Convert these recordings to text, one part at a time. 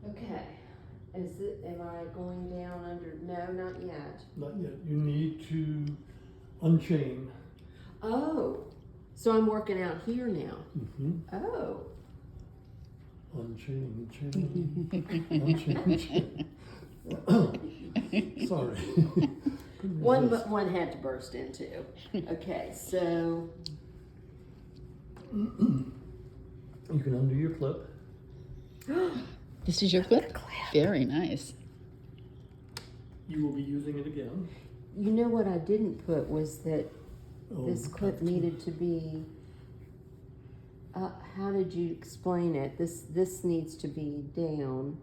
Okay, am I going down under, no, not yet. Not yet. You need to unchain. Oh, so I'm working out here now. Mm-hmm. Oh, Unchain, chain, unchain, chain. Sorry. Couldn't resist. one had to burst into. Okay, so, You can undo your clip. This is your clip? Very nice. You will be using it again. you know what I didn't put was that Oh, this clip needed to be, how did you explain it? This needs to be down.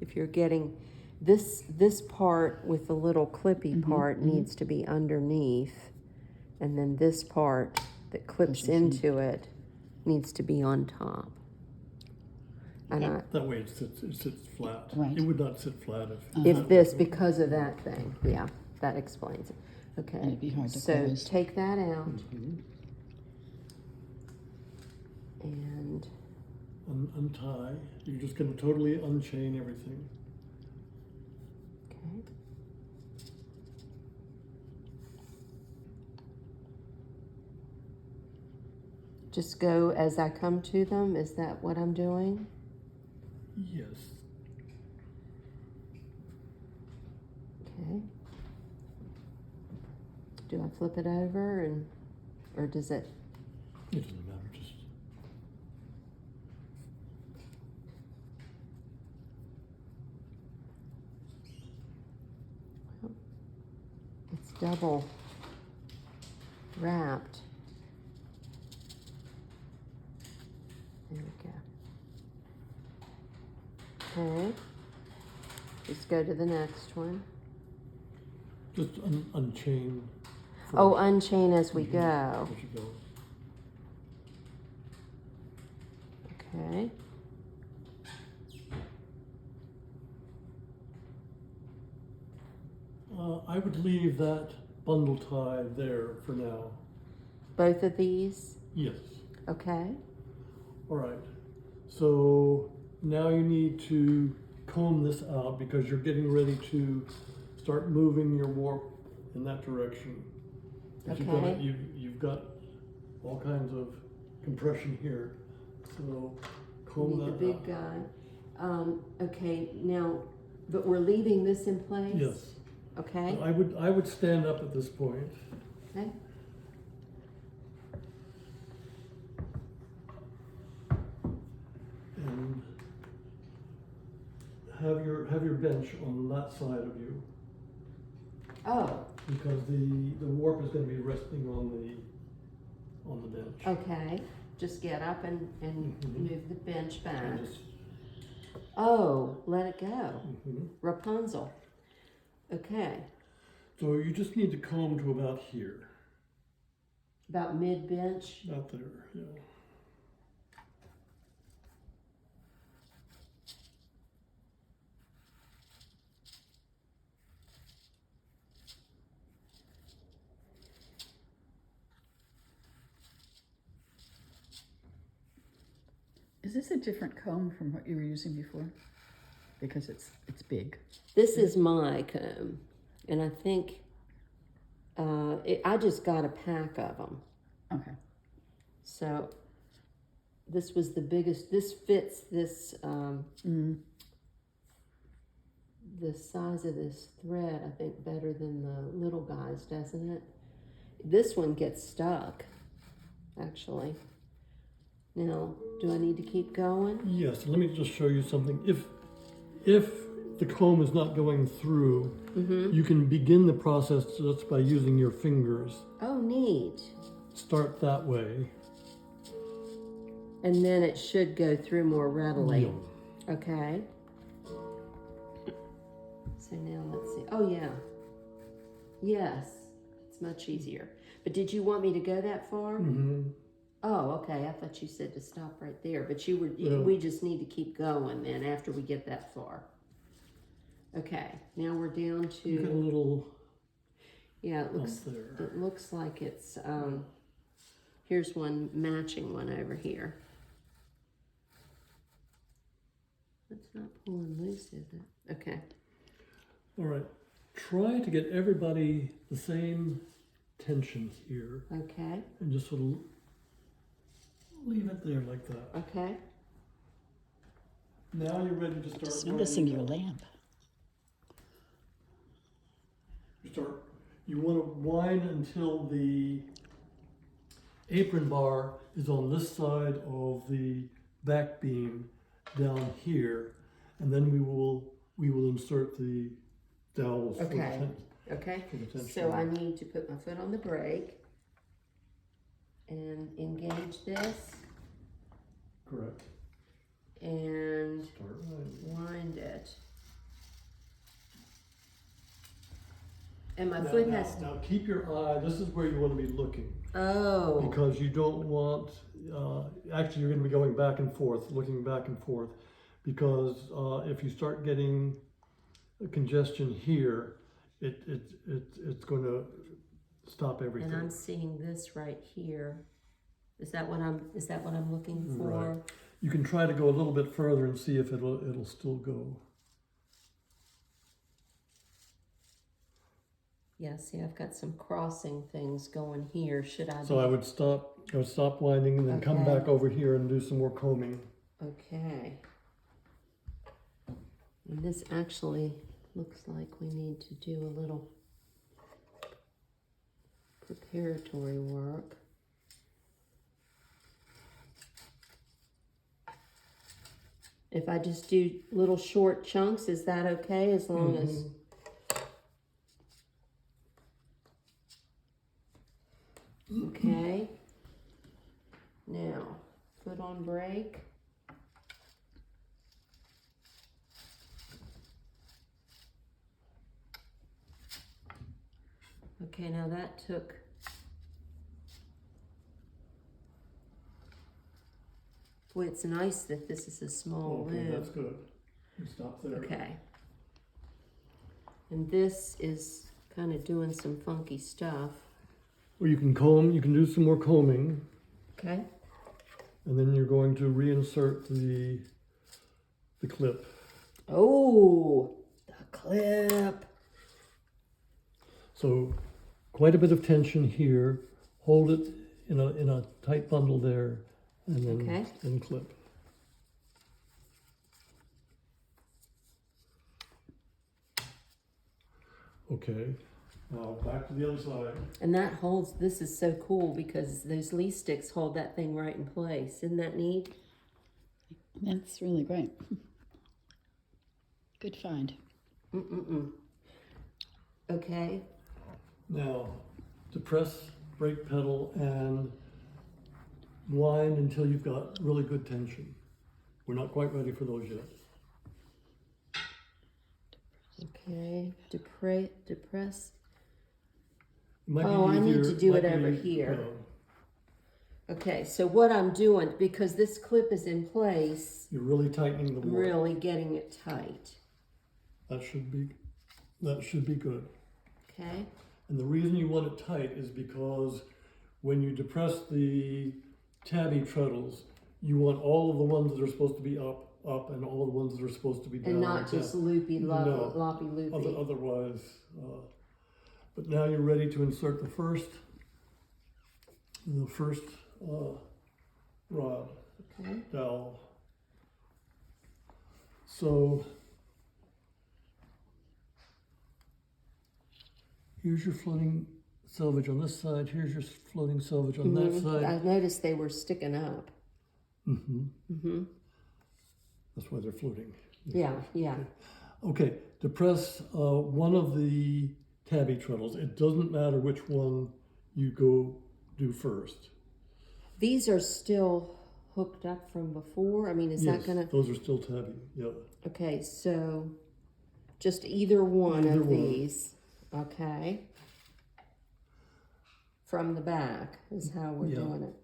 If you're getting, this part with the little clippy part needs to be underneath. And then this part that clips into it needs to be on top. And That way it sits flat. Right. It would not sit flat if this, because of that thing, yeah, that explains it. Okay, And it'd be hard to so close. take that out. Mhm. And Untie. You're just going to totally unchain everything. okay. Just go as I come to them. Is that what I'm doing? Yes. Okay. Do I flip it over or does it? It doesn't matter. Just It's double wrapped. There we go. Okay. Just go to the next one. just unchain. Oh, first. unchain as we go. As you go. Okay. I would leave that bundle tie there for now. Both of these? Yes. Okay. All right. So now you need to comb this out because you're getting ready to start moving your warp in that direction. 'Cause Okay. You've got all kinds of compression here. So comb Need the that big out. guy. Okay, now, but we're leaving this in place? Yes. Okay. I would stand up at this point. Okay. And have your bench on that side of you Oh, because the warp is going to be resting on the bench. okay. Just get up and Mhm. move the bench back. And just, Oh, let it go. mhm. Rapunzel. Okay. So you just need to comb to about here, About mid-bench. out there. Yeah. Is this a different comb from what you were using before? Because it's big. This is my comb. And I think I just got a pack of them. Okay. So this was the biggest. This fits this, the size of this thread, I think, better than the little guys, doesn't it? This one gets stuck, actually. Now, do I need to keep going? Yes. Let me just show you something. If the comb is not going through, you can begin the process just by using your fingers. Oh, neat. Start that way. And then it should go through more readily. Yeah. Okay. So now let's see. Oh, yeah. Yes, it's much easier. But did you want me to go that far? Mm-hmm. Oh, okay. I thought you said to stop right there. But you were. Yeah. We just need to keep going then after we get that far. Okay. Now we're down You got a to. little Yeah, it looks. up there. It looks like it's. Here's one matching one over here. Let's It's not pulling loose, is it? Okay. All right. Try to get everybody the same tension here, Okay. and just sort of leave it there like that. Okay. Now you're ready to start. Just noticing your winding up. lamp. You want to wind until the apron bar is on this side of the back beam down here, and then we will insert the dowels Okay. Okay. for the tension. So I need to put my foot on the brake and engage this Correct. and Start winding. wind it. And my Now, foot now- has to. now keep your eye. This is where you want to be looking, Oh. because you don't want. Actually, you're going to be going back and forth, looking back and forth, because if you start getting a congestion here, it's going to stop everything. And I'm seeing this right here. Is that what I'm looking for? Right. You can try to go a little bit further and see if it'll still go. Yeah, see, I've got some crossing things going here. Should I? So I would stop winding and then come Okay. back over here and do some more combing. Okay. And this actually looks like we need to do a little preparatory work. If I just do little short chunks, is that okay? As long as... Okay. Now, foot on brake. Okay, now that took... Boy, it's nice that this is a small Okay, loop. that's good. You stop there. Okay. And this is kind of doing some funky stuff. Well, you can comb. You can do some more combing, Okay. and then you're going to reinsert the clip. Oh, the clip. So, quite a bit of tension here. Hold it in a tight bundle there, and then Okay. then clip. Okay. Now back to the other side. And that holds, this is so cool because those lease sticks hold that thing right in place. Isn't that neat? That's really great. Good find. Okay. Now, depress brake pedal and wind until you've got really good tension. We're not quite ready for those yet. Okay. Depress. It might be Oh, I need easier- to do might it over be, here. Okay, so what I'm doing, because this clip is in place, You're really tightening the I'm wart. really getting it tight. That should be good. Okay. And the reason you want it tight is because when you depress the tabby treadles, you want all of the ones that are supposed to be up, and all of the ones that are supposed to be down. And not just loopy, No. loppy, loopy. Otherwise, but now you're ready to insert the first rod Okay. dowel. So here's your floating selvage on this side. Here's your floating selvage on that side. I noticed they were sticking up. That's why they're floating. Yeah, yeah. Okay, depress one of the tabby treadles. It doesn't matter which one you go do first. These are still hooked up from before? I mean, is Yes, that gonna... those are still tabby, yeah. Okay, so just either one Either of one. these, okay? From the back is how we're Yeah. doing it.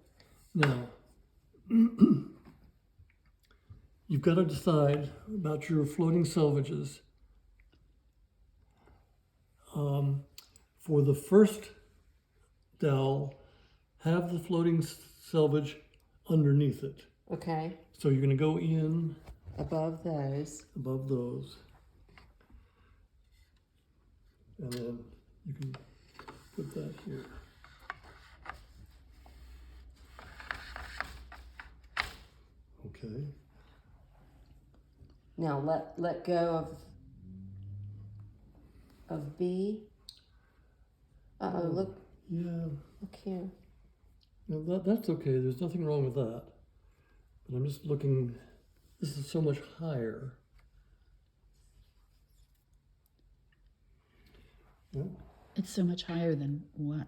Now, you've got to decide about your floating selvages. For the first dowel, have the floating selvage underneath it. Okay, So you're going to go in above those. above those. And then you can put that here. Okay. Now let go of B. Uh-oh, look Yeah, here. no, that's okay. There's nothing wrong with that. But I'm just looking, this is so much higher. Yeah, It's so much higher than what?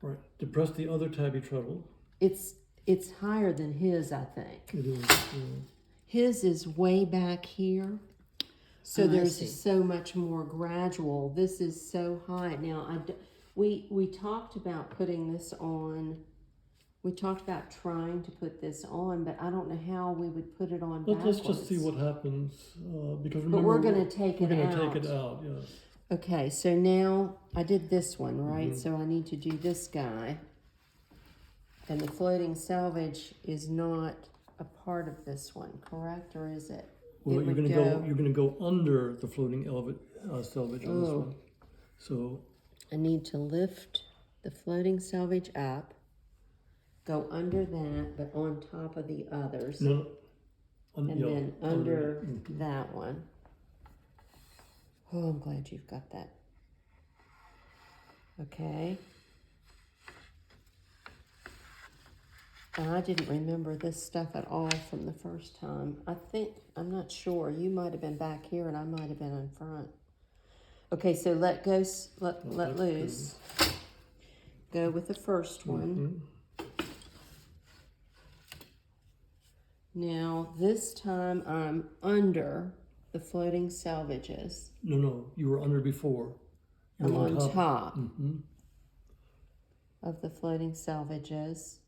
right. Depress the other tabby treadle. It's higher than his, I think. It is. His is way back here. So Oh, I there's see. so much more gradual. This is so high. Now, we talked about putting this on. We talked about trying to put this on, but I don't know how we would put it on backwards. Let's just see what happens, because remember, But we're going to take we're it going out. to take it out, yes. Okay, so now I did this one, right? So I need to do this guy. And the floating salvage is not a part of this one, correct? Or is it? Well, It you're would going to go under the floating salvage on this Oh. one. So I need to lift the floating salvage up, go under that, but on top of the others, no, and then under Mhm. that one. Oh, I'm glad you've got that. Okay. And I didn't remember this stuff at all from the first time. I'm not sure. You might have been back here and I might have been in front. Okay, so let loose. Go with the first one. Now, this time I'm under the floating salvages. No, you were under before. You I'm were on top Mm-hmm. of the floating salvages.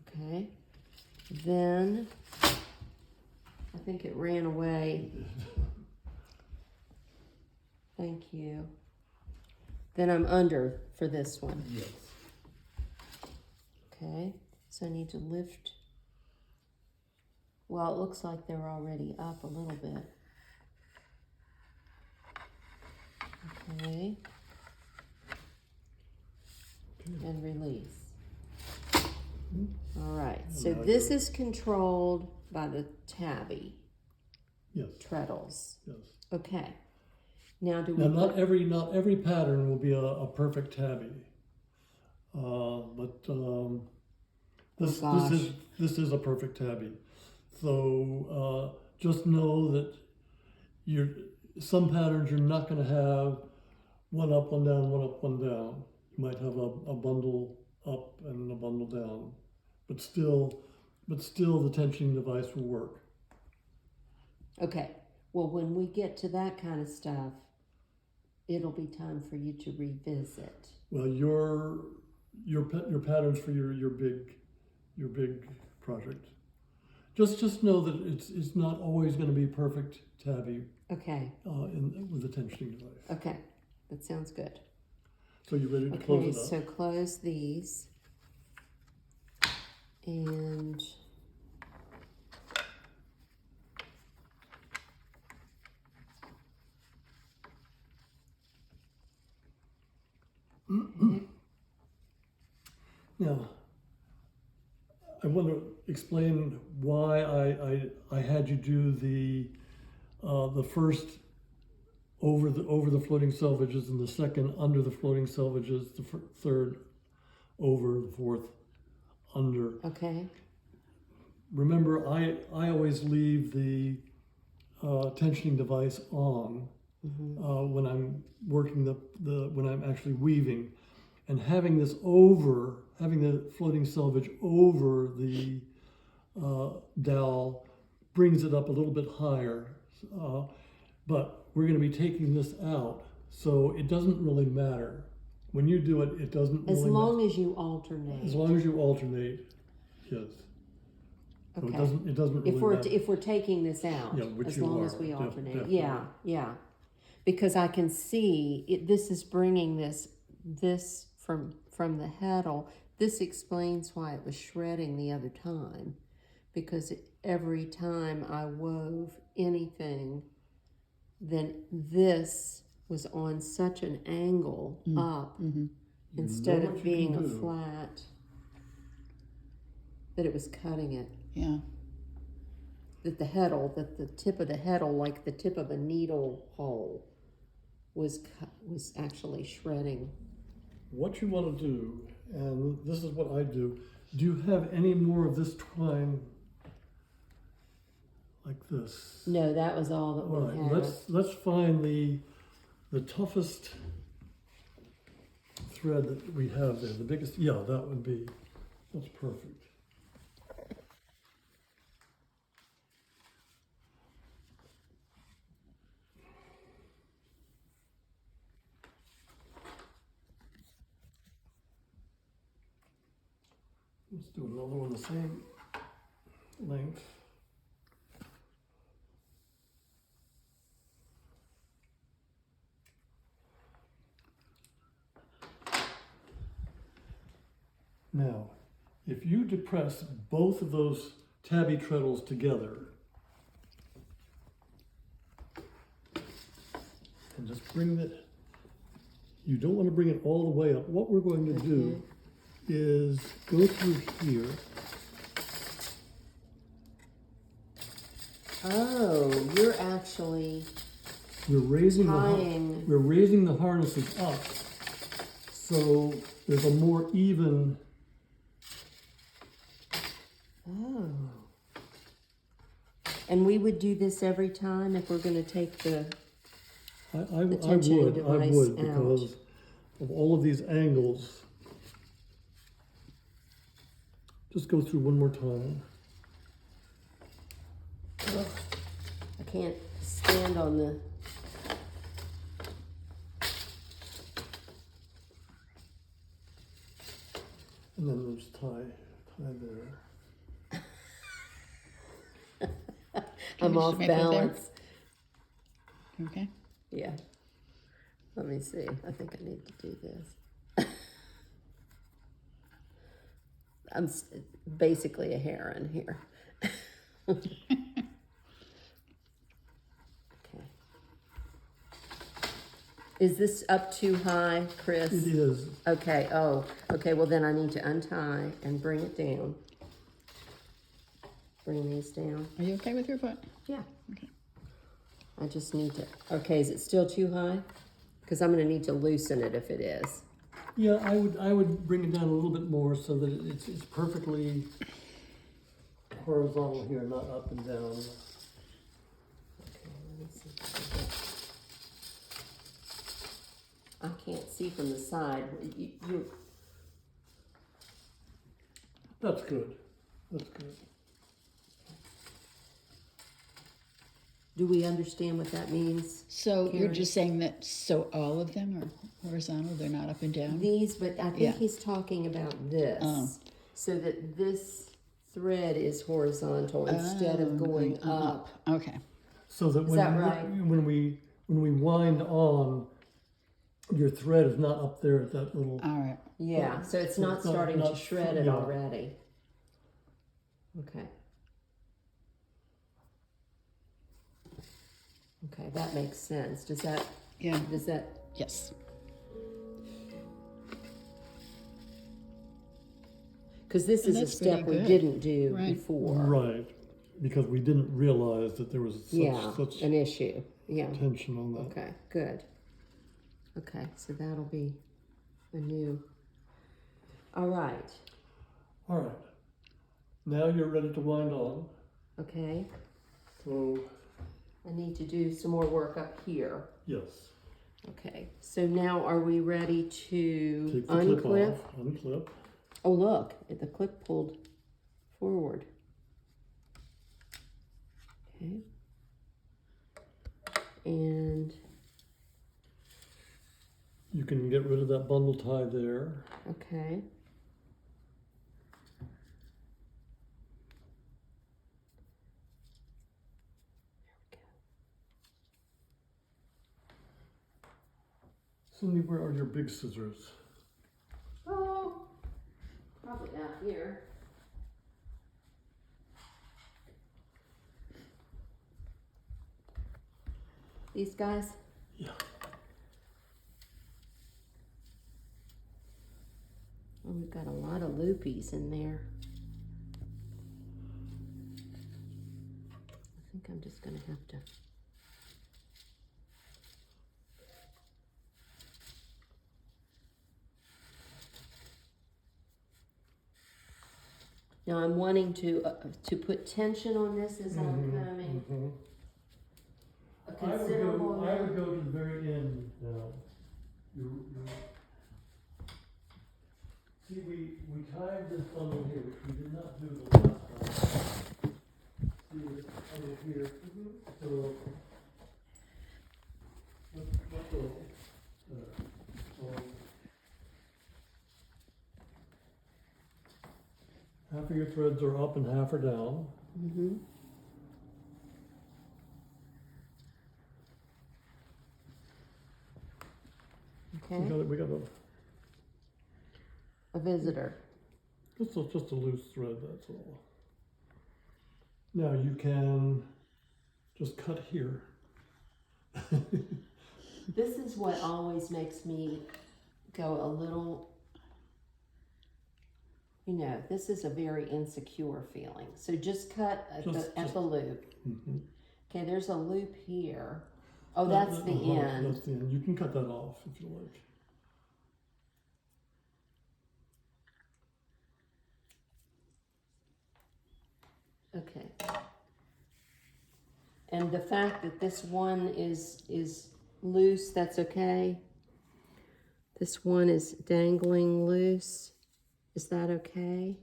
Okay. Then, I think it ran away. Thank you. Then I'm under for this one. Yes. Okay, so I need to lift. Well, it looks like they're already up a little bit. Okay. And release. All right, so this is controlled by the tabby Yes. treadles. Yes. Okay. Now do we Now, not every pattern will be a perfect tabby, but this is a perfect tabby. So just know that some patterns you're not going to have one up, one down, one up, one down. You might have a bundle up and a bundle down, but still the tensioning device will work. Okay. Well, when we get to that kind of stuff, it'll be time for you to revisit. Well, your patterns for your big project. Just know that it's not always going to be perfect tabby. Okay. With the tensioning device. Okay. That sounds good. So you ready to close it up? So close these. And Now, I want to explain why I had you do the first over the floating selvages and the second under the floating selvages, the third over, the fourth under. okay. Remember, I always leave the tensioning device on when I'm working when I'm actually weaving, and having the floating selvage over the dowel brings it up a little bit higher. But we're going to be taking this out, so it doesn't really matter. When you do it, it doesn't really As matter. long as you alternate. As long as you alternate, yes. So Okay. it doesn't really matter. If we're taking this out, Yeah, which as you long are, as we alternate. definitely. Yeah. because I can see it, this is bringing this from the heddle. This explains why it was shredding the other time, because every time I wove anything, then this was on such an angle up instead know what of you being can a do. flat, that it was cutting it. Yeah. That the heddle, that the tip of the heddle, like the tip of a needle hole, was actually shredding. What you want to do, and this is what I do you have any more of this twine like this? No, that was all that All we right, had. let's find the toughest thread that we have there. The biggest, yeah, that's perfect. Let's do another one the same length. Now, if you depress both of those tabby treadles together and just bring it, you don't want to bring it all the way up. What we're going to do is go through here. Oh, you're actually We're raising tying. we're raising the harnesses up so there's a more even. Oh. And we would do this every time if we're going to take the. I tensioning would device out. because of all of these angles. Just go through one more time. Ugh, I can't stand on the. And then there's tie there. I'm you off submit that there? balance. Okay. Yeah. Let me see. I think I need to do this. I'm basically a heron here. Okay. Is this up too high, Chris? It is. Okay, oh, okay, well then I need to untie and bring it down. Bring these down. Are you okay with your foot? Yeah. Okay. I just need to, okay, is it still too high? Because I'm gonna need to loosen it if it is. Yeah, I would bring it down a little bit more so that it's perfectly horizontal here, not up and down. Okay, let me see if I can get- I can't see from the side. That's good. That's good. Do we understand what that means? So you're Karen? just saying that so all of them are horizontal, they're not up and down? These, but I think Yeah. he's talking about this. Oh. So that this thread is horizontal instead of going up. Okay. So that when that right? when we wind on, your thread is not up there at that little. All right. Yeah, so it's not it's not- starting to not- shred it yeah. already. Okay. Okay, that makes sense. Does that, Yeah. Yes. because this And is a that's pretty step we good. didn't do Right. before. Right, because we didn't realize that there was Yeah, such an issue. Yeah. tension on that. Okay, good. Okay, so that'll be a new. All right. All right, now you're ready to wind on. Okay. So I need to do some more work up here. yes, Okay, so now are we ready to take the clip unclip? off, unclip. Oh, look, the clip pulled forward. Okay. And, You can get rid of that bundle tie there. okay. Cindy, where are your big scissors? Oh, probably out here. These guys? Yeah. Oh, we've got a lot of loopies in there. I think I'm just gonna have to. Now I'm wanting to put tension on this as I'm coming. Mm-hmm. A considerable I would amount. go to the very end now. See, we tied this funnel here, which we did not do the last time. See this funnel here? So, let's go. Half of your threads are up and half are down. Mm-hmm. Okay. We got A visitor. just a loose thread, that's all. Now you can just cut here. This is what always makes me go a little, you know, this is a very insecure feeling. So just cut at the loop. Mm-hmm. Okay, there's a loop here. Oh, that's the end. That's the end. You can cut that off if you like. Okay. And the fact that this one is loose, that's okay? This one is dangling loose. Is that okay?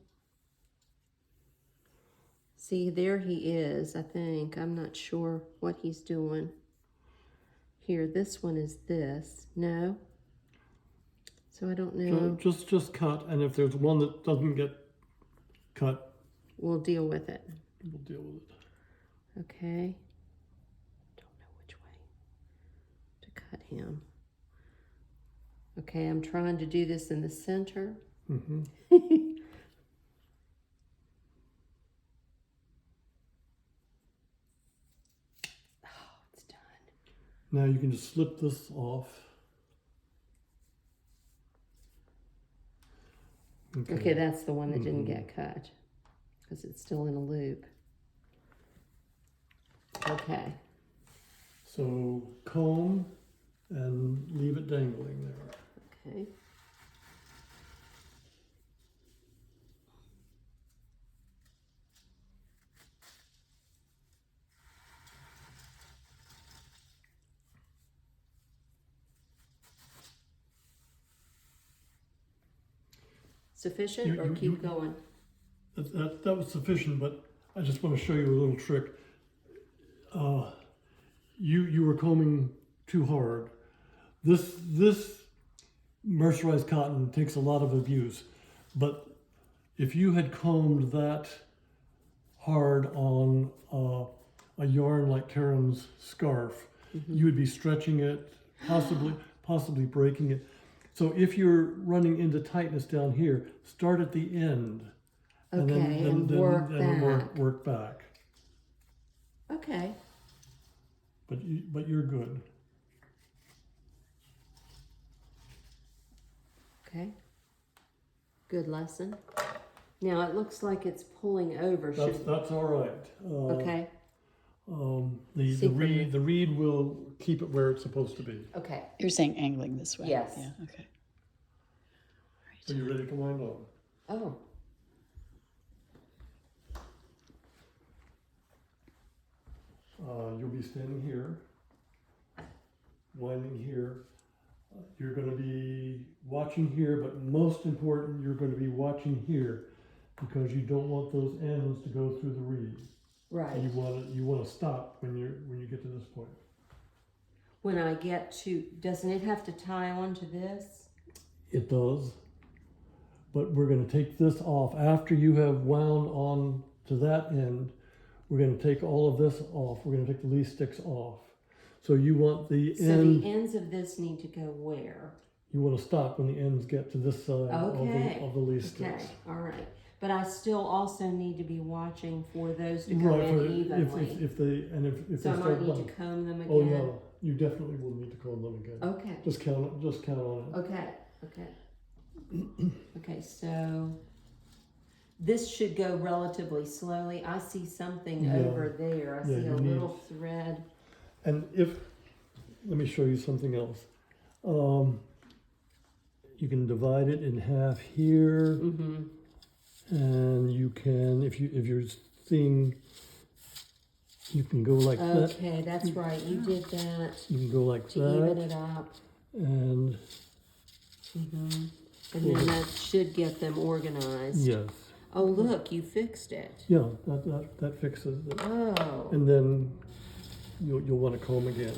See, there he is, I think. I'm not sure what he's doing. Here, this one is this. No? So I don't know. Just cut, and if there's one that doesn't get cut, We'll deal with it. we'll deal with it. Okay. Don't know which way to cut him. Okay, I'm trying to do this in the center. Mm-hmm. Oh, it's done. Now you can just slip this off. Okay, that's the one that didn't get cut because it's still in a loop. Okay. So comb and leave it dangling there. Okay. Sufficient or keep going? That was sufficient, but I just want to show you a little trick. You were combing too hard. This mercerized cotton takes a lot of abuse, but if you had combed that hard on a yarn like Karen's scarf, you would be stretching it, possibly breaking it. So if you're running into tightness down here, start at the end. Okay, and work back. Work back. Okay. But you're good. Okay. Good lesson. Now it looks like it's pulling over. That's all right. Okay. The reed will keep it where it's supposed to be. Okay. You're saying angling this way? Yes. Yeah, okay. So you ready to wind on? Oh. You'll be standing here, winding here. You're going to be watching here, but most important, you're going to be watching here because you don't want those ends to go through the reed. Right. And you want to stop when you get to this point. When I get to, doesn't it have to tie on to this? It does, but we're going to take this off after you have wound on to that end. We're going to take all of this off. We're going to take the lease sticks off. So you want the So end, the ends of this need to go where? you want to stop when the ends get to this side Okay. of the lease Okay, sticks. all right. But I still also need to be watching for those to go Right, in for evenly. if they So I start might need bumping. to comb them Oh again? yeah, you definitely will need to comb them again. Okay, Just count on it. okay. Okay, so this should go relatively slowly. I see something Yeah. over there. I Yeah, see you a need- little thread. And let me show you something else. You can divide it in half here, Mm-hmm. and you can, if you're seeing, you can go like that. Okay, that's right. You did that You can go like to even that, it up. and Mm-hmm. And then that should get them organized. yes, Oh, look, you fixed it. yeah, that fixes it. Oh, And then you'll want to comb again,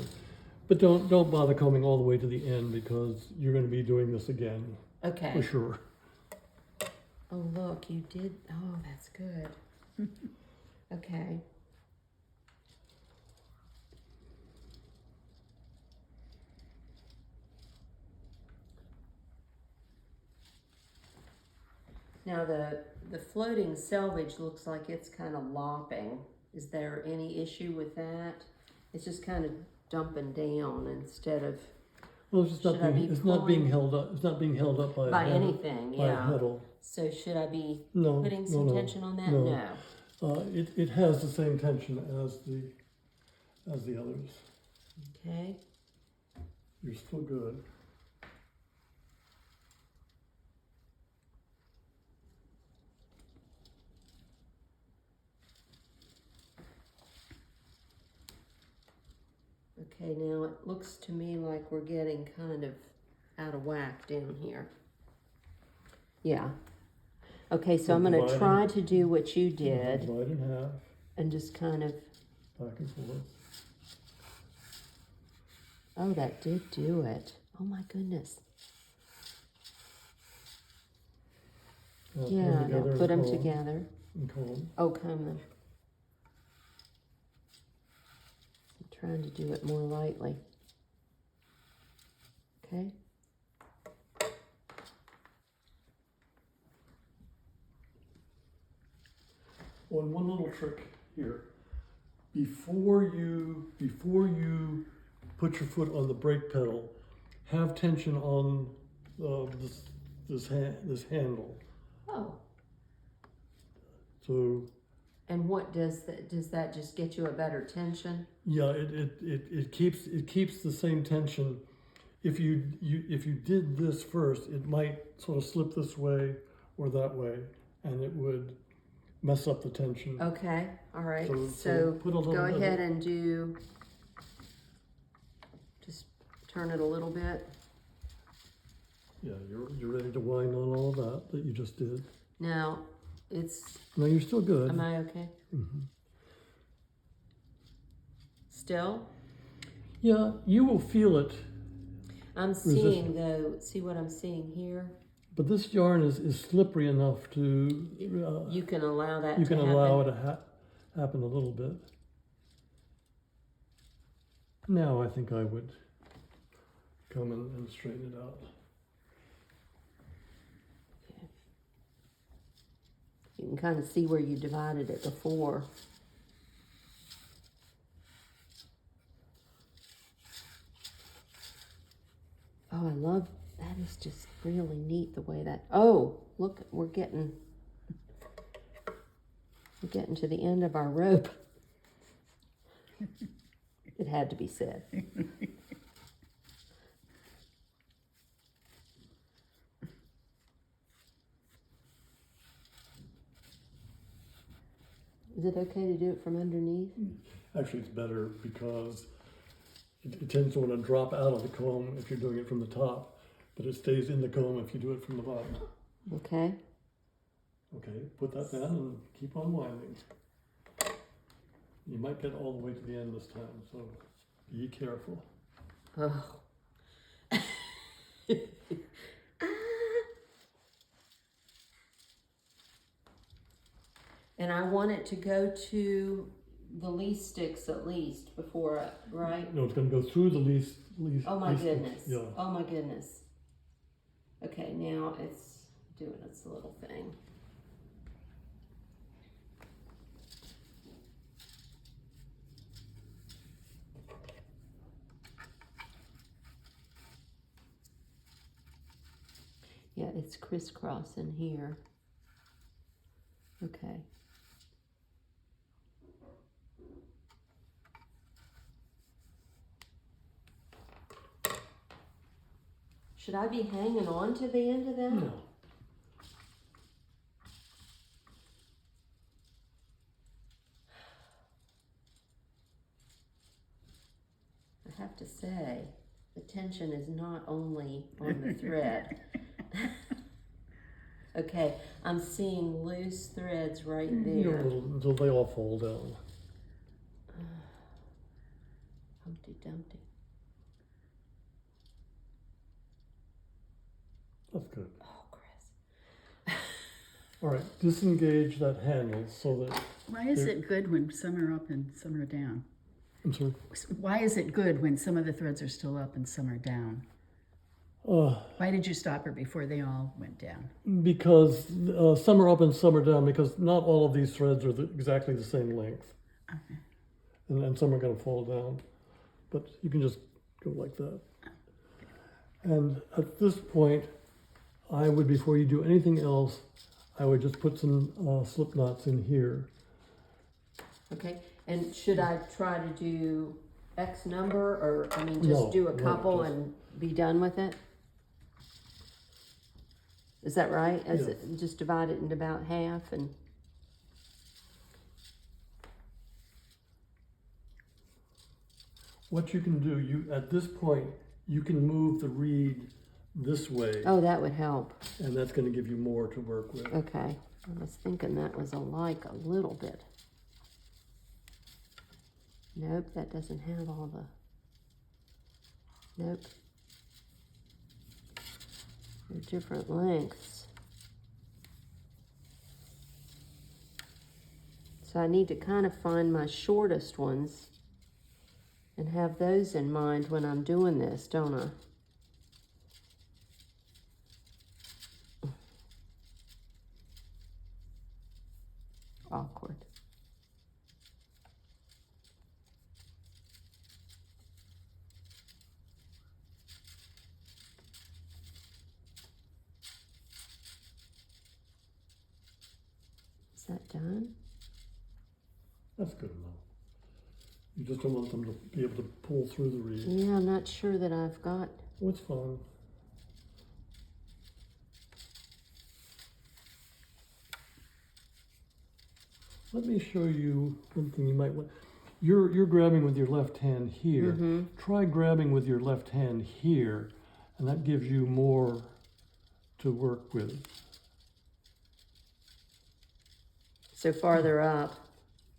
but don't bother combing all the way to the end because you're going to be doing this again okay. for sure. Oh, look, you did. Oh, that's good. Okay. Now the floating selvage looks like it's kind of lopping. Is there any issue with that? It's just kind of dumping down instead of Well, it's just Should I be it's not being pulling? held up. It's not being held up by by a heddle, anything. by a Yeah. heddle. So should I be No, putting some no, tension on that? no. No. It has the same tension as the others. Okay. You're still good. Okay, now it looks to me like we're getting kind of out of whack down here. Yeah. Okay, so I'm going to Dividing. try to do what you did Divide in half, and just kind of, back and forth. oh, that did do it. Oh my goodness. Now Yeah, now put them together. and comb. Oh, comb them. I'm trying to do it more lightly. Okay. Well, and one little trick here. Before you put your foot on the brake pedal, have tension on this handle. Oh. So And what does that just get you a better tension? yeah, it keeps the same tension. If you did this first, it might sort of slip this way or that way, and it would mess up the tension. Okay, all right. So So put a little go bit of ahead it- and do, just turn it a little bit. Yeah, you're ready to wind on all of that you just did. Now, it's, No, you're still good. am I okay? Mhm. Still? Yeah, you will feel it, I'm seeing though, see what I'm seeing here? but this yarn is slippery enough to You can allow that you to can happen. allow it to happen a little bit. Now I think I would come and straighten it out. You can kind of see where you divided it before. Oh, I love, that is just really neat the way that, oh, look, we're getting to the end of our rope. It had to be said. Is it okay to do it from underneath? Actually, it's better because it tends to want to drop out of the comb if you're doing it from the top, but it stays in the comb if you do it from the bottom. Okay. Okay, put that down and keep on winding. You might get all the way to the end this time, so be careful. Oh. And I want it to go to the lease sticks at least before, right? No, it's gonna go through the lease. Oh my lease sticks. goodness. Yeah. Oh my goodness. Okay, now it's doing its little thing. Yeah, it's crisscrossing here. Okay. Should I be hanging on to the end of that? No. I have to say, the tension is not only on the thread. Okay, I'm seeing loose threads right there. Until they all fall down. Humpty Dumpty. That's good. Oh, Chris. All right, disengage that handle so that. Why is it good when some are up and some are down? I'm sorry. Why is it good when some of the threads are still up and some are down? Why did you stop her before they all went down? Because some are up and some are down, because not all of these threads are exactly the same length. Okay. And some are going to fall down. But you can just go like that. And at this point, I would, before you do anything else, I would just put some slip knots in here. Okay, and should I try to do X number, or, I mean, just No, do a no, couple just- and be done with it? Is that right? Yes. Just divide it into about half and... What you can do, at this point, you can move the reed this way, Oh, that would help. and that's going to give you more to work with. Okay, I was thinking that was alike a little bit. Nope, that doesn't have all the... Nope. They're different lengths. So I need to kind of find my shortest ones and have those in mind when I'm doing this, don't I? Awkward. Is that done? That's good enough. You just don't want them to be able to pull through the reed. Yeah, I'm not sure that I've got... Oh, it's fine. Let me show you one thing you might want. You're grabbing with your left hand here. Mm-hmm. Try grabbing with your left hand here, and that gives you more to work with. So farther up.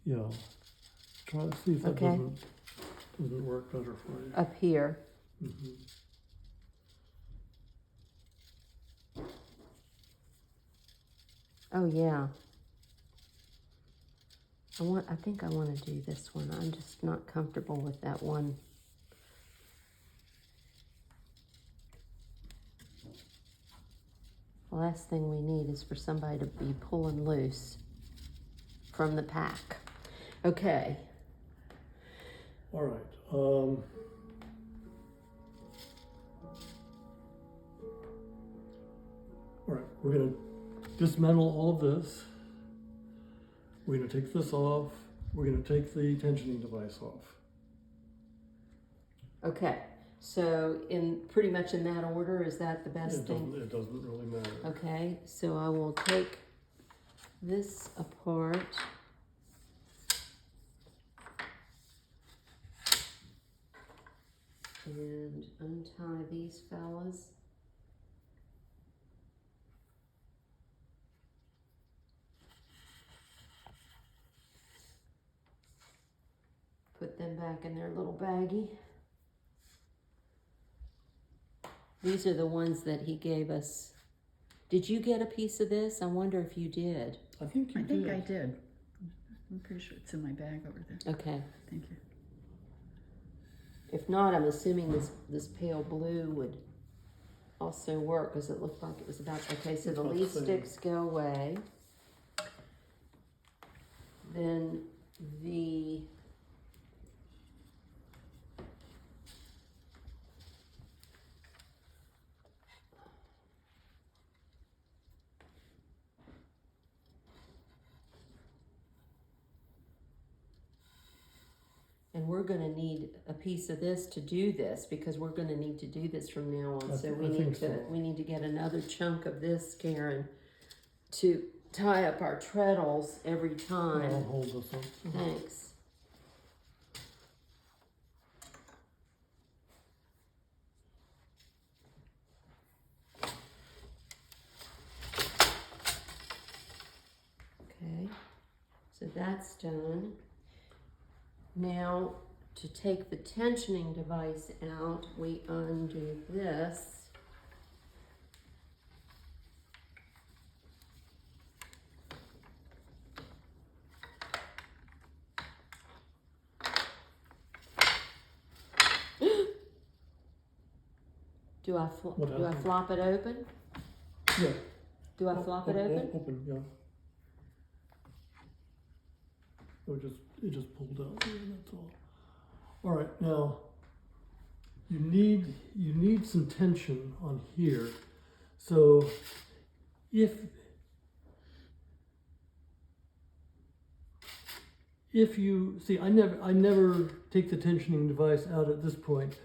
Yeah. Try to see if that Okay. doesn't work better for you. Up here. Mhm. Oh, yeah. I think I want to do this one. I'm just not comfortable with that one. The last thing we need is for somebody to be pulling loose from the pack. Okay. All right. All right, we're going to dismantle all of this. We're going to take this off. We're going to take the tensioning device off. Okay. So pretty much in that order, is that the best thing? It doesn't really matter. Okay, so I will take this apart. And untie these fellas. Put them back in their little baggie. These are the ones that he gave us. Did you get a piece of this? I wonder if you did. I think you I think did. I did. I'm pretty sure it's in my bag over there. Okay. Thank you. If not, I'm assuming this pale blue would also work because it looked like it was about, okay, so It's the about the leaf same. sticks go away. Then the and we're gonna need a piece of this to do this because we're gonna need to do this from now on. So we need to get another chunk of this, Karen, to tie up our treadles every time. I'll hold this up. Thanks. Okay, so that's done. Now, to take the tensioning device out, we undo this. Do I flop it open? Yeah. Do I flop it open? Open, yeah. It just pulled out, that's all. All right, now, you need some tension on here. So if you, see, I never take the tensioning device out at this point,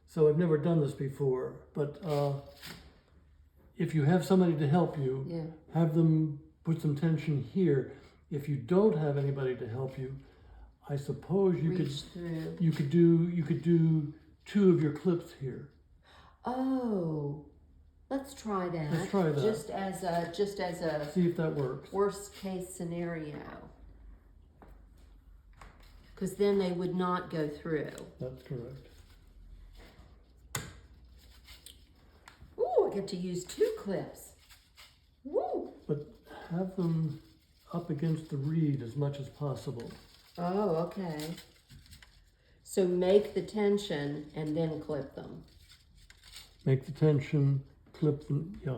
so I've never done this before, but if you have somebody to help you, Yeah. have them put some tension here. If you don't have anybody to help you, I suppose you Reach through. you could do 2 of your clips here. Oh, let's try that. Let's try that. Just as a See if that works. worst case scenario. Because then they would not go through. That's correct. Ooh, I get to use 2 clips. Woo! But have them up against the reed as much as possible. Oh, okay. So make the tension and then clip them. Make the tension, clip them, yeah.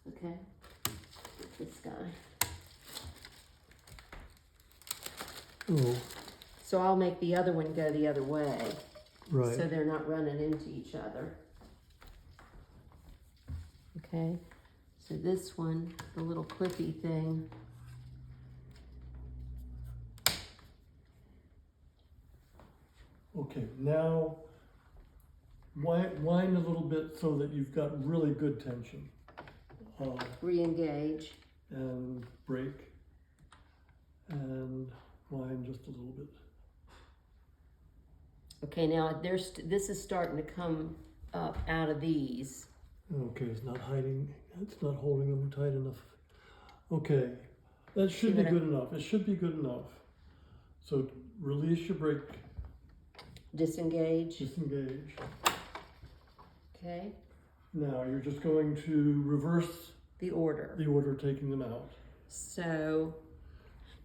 Okay. This guy. Oh, So I'll make the other one go the other way. right. So they're not running into each other. Okay. So this one, the little clippy thing. Okay, now wind a little bit so that you've got really good tension. Re-engage. And break. And wind just a little bit. Okay, now this is starting to come up out of these. Okay, it's not holding them tight enough. Okay, that should be good enough. It should be good enough. So release your brake. Disengage. Disengage. Okay. Now you're just going to reverse The order. the order taking them out. So,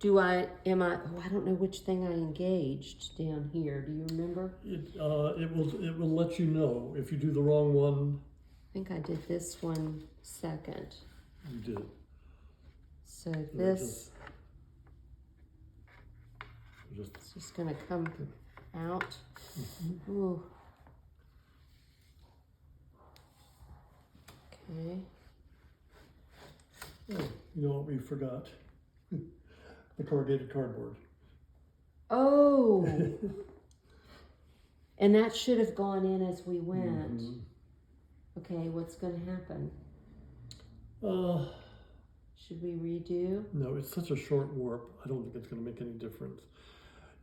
I don't know which thing I engaged down here. Do you remember? It will let you know if you do the wrong one. I think I did this one second. You did. So this Just is just gonna come out. mm-hmm. Ooh. Okay. Oh, you know what we forgot? The corrugated cardboard. Oh. And that should have gone in as we went. Mhm. Okay, what's gonna happen? Uh, Should we redo? no, it's such a short warp. I don't think it's going to make any difference.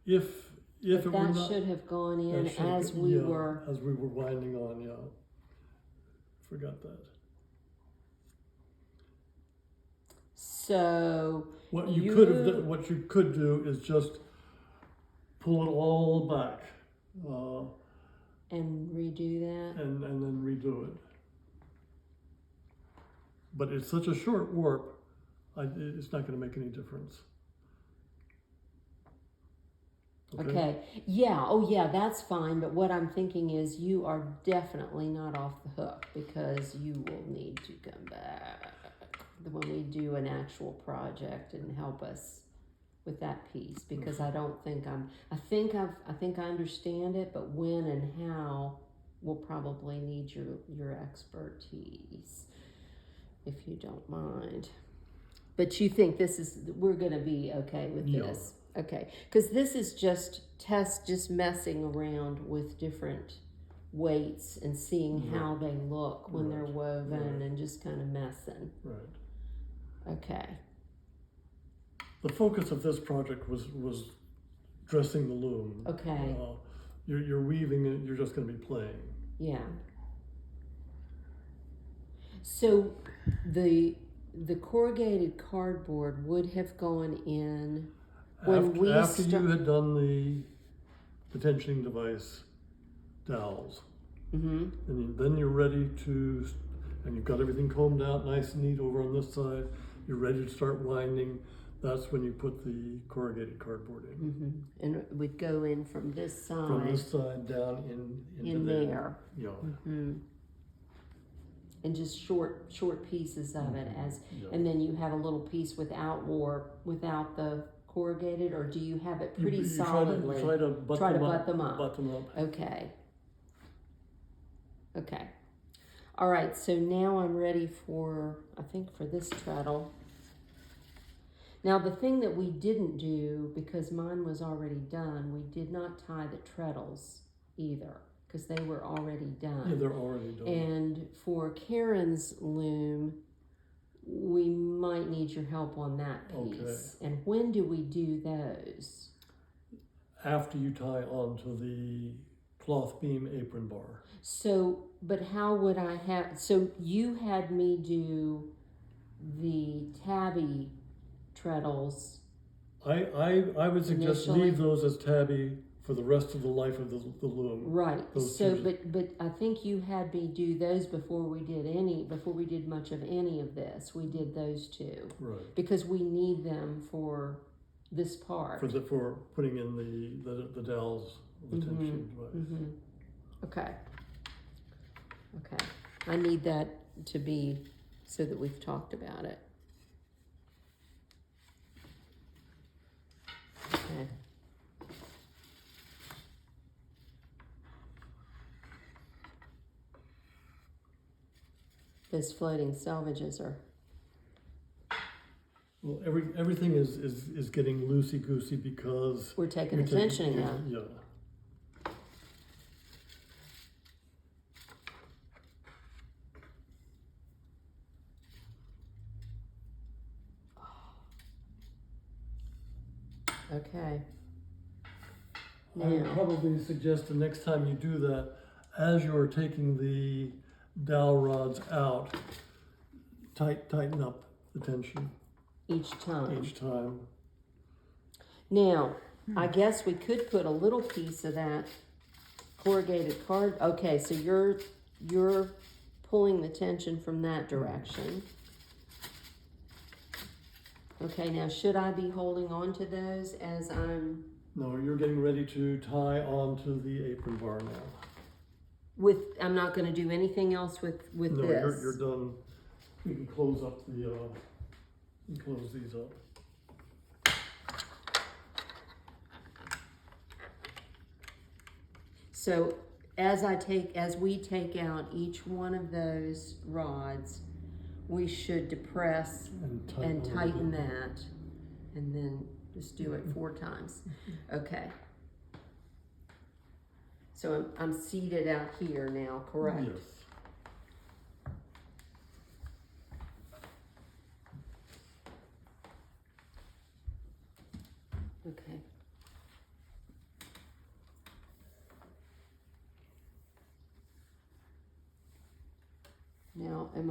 If But it were that not, should have gone in that should- as we yeah, were. as we were winding on. Yeah, forgot that. So What you could do is just pull it all back and redo that. and then redo it. But it's such a short warp, it's not going to make any difference. Okay, yeah, oh yeah, that's fine, but what I'm thinking is you are definitely not off the hook because you will need to come back when we do an actual project and help us with that piece, because I don't think I think I understand it, but when and how will probably need your expertise, if you don't mind. But you think we're gonna be okay with this? Okay, because this is just messing around with different weights and seeing how they look when they're woven and just kind of messing. Right. Okay. The focus of this project was dressing the loom. Okay. You're weaving it, you're just going to be playing. Yeah. So the corrugated cardboard would have gone in when after you had done the tensioning device dowels. Mm-hmm. And then you're ready to, and you've got everything combed out nice and neat over on this side. You're ready to start winding. That's when you put the corrugated cardboard in. Mm-hmm. And it would go in from this side. From this side down into there. Yeah. Mm-hmm. And just short pieces of it and then you have a little piece without the corrugated, or do you have it pretty solidly? Try to butt them up. Okay. All right, so now I'm ready for this treadle. Now the thing that we didn't do, because mine was already done, we did not tie the treadles either, because they were already done. Yeah, they're already done. And for Karen's loom, we might need your help on that piece. Okay. And when do we do those? After you tie onto the cloth beam apron bar. So, but how would I have, so you had me do the tabby treadles. I would suggest leave those as tabby for the rest of the life of the loom. Right. So, but I think you had me do those before we did much of any of this. We did those two. Right. Because we need them for this part. For putting in the dowels, the tension device. Mm-hmm. Okay. I need that to be so that we've talked about it. Okay. Those floating selvages are. Well, everything is getting loosey-goosey because we're taking the tensioning out. Yeah. Okay. I would probably suggest the next time you do that, as you're taking the dowel rods out, tighten up the tension. Each time. Now, I guess we could put a little piece of that corrugated card. Okay, so you're pulling the tension from that direction. Okay, now should I be holding on to those as I'm... No, you're getting ready to tie onto the apron bar now. I'm not going to do anything else with this. No, you're done. You can close up close these up. So as we take out each one of those rods, we should depress and tighten that, and then just do it 4 times. Okay. So I'm seated out here now, correct? Yes. Okay. Now, am I